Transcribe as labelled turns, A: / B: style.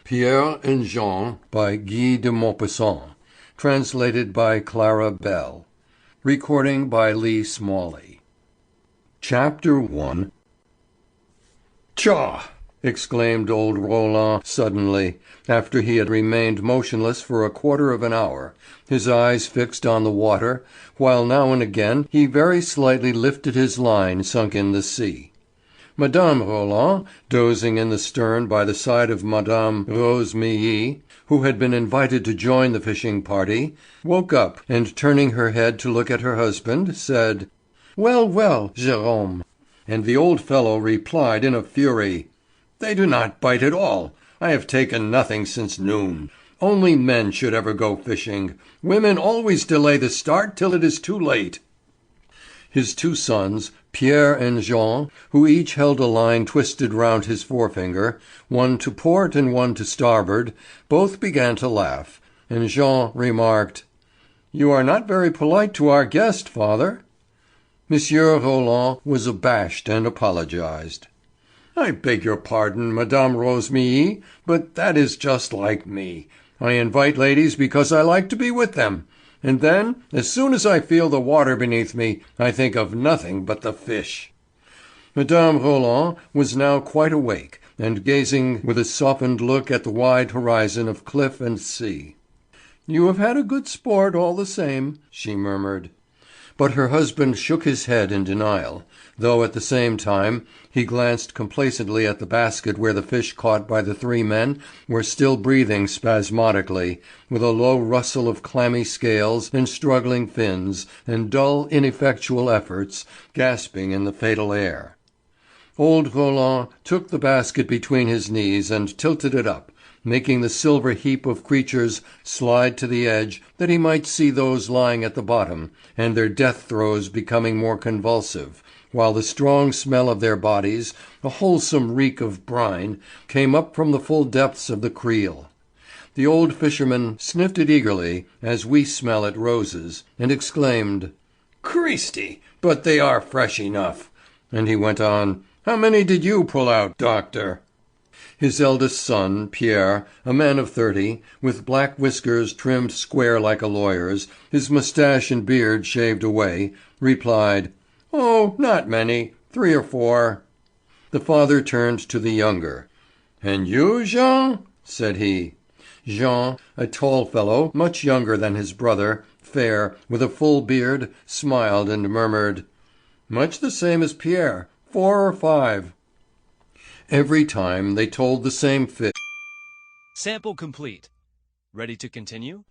A: Pierre and Jean by Guy de Maupassant. Translated by Clara Bell. Recording by Lee Smalley. Chapter 1. "Tchah!" exclaimed old Roland suddenly, after he had remained motionless for a quarter of an hour, his eyes fixed on the water, while now and again he very slightly lifted his line sunk in the sea. Madame Roland, dozing in the stern by the side of Madame Rosémilly, who had been invited to join the fishing party, woke up and turning her head to look at her husband, said: "Well, well, Jérôme." And the old fellow replied in a fury: "They do not bite at all. I have taken nothing since noon. Only men should ever go fishing. Women always delay the start till it is too late." His two sons, Pierre and Jean, who each held a line twisted round his forefinger, one to port and one to starboard, both began to laugh, and Jean remarked: "You are not very polite to our guest, father." Monsieur Roland was abashed and apologized. "I beg your pardon, Madame Rosémilly, but that is just like me. I invite ladies because I like to be with them. And then, as soon as I feel the water beneath me, I think of nothing but the fish." Madame Roland was now quite awake, and gazing with a softened look at the wide horizon of cliff and sea. "You have had a good sport all the same," she murmured. But her husband shook his head in denial, though at the same time he glanced complacently at the basket where the fish caught by the three men were still breathing spasmodically, with a low rustle of clammy scales and struggling fins, and dull, ineffectual efforts, gasping in the fatal air. Old Roland took the basket between his knees and tilted it up, making the silver heap of creatures slide to the edge that he might see those lying at the bottom, and their death throes becoming more convulsive, while the strong smell of their bodies, a wholesome reek of brine, came up from the full depths of the creel. The old fisherman sniffed it eagerly, as we smell at roses, and exclaimed: "Christi, but they are fresh enough!" And he went on: "How many did you pull out, doctor?" His eldest son, Pierre, a man of 30, with black whiskers trimmed square like a lawyer's, his moustache and beard shaved away, replied: "Oh, not many, 3 or 4." The father turned to the younger. "And you, Jean?" said he. Jean, a tall fellow, much younger than his brother, fair, with a full beard, smiled and murmured: "Much the same as Pierre, 4 or 5." Every time they told the same fish.
B: Sample complete. Ready to continue?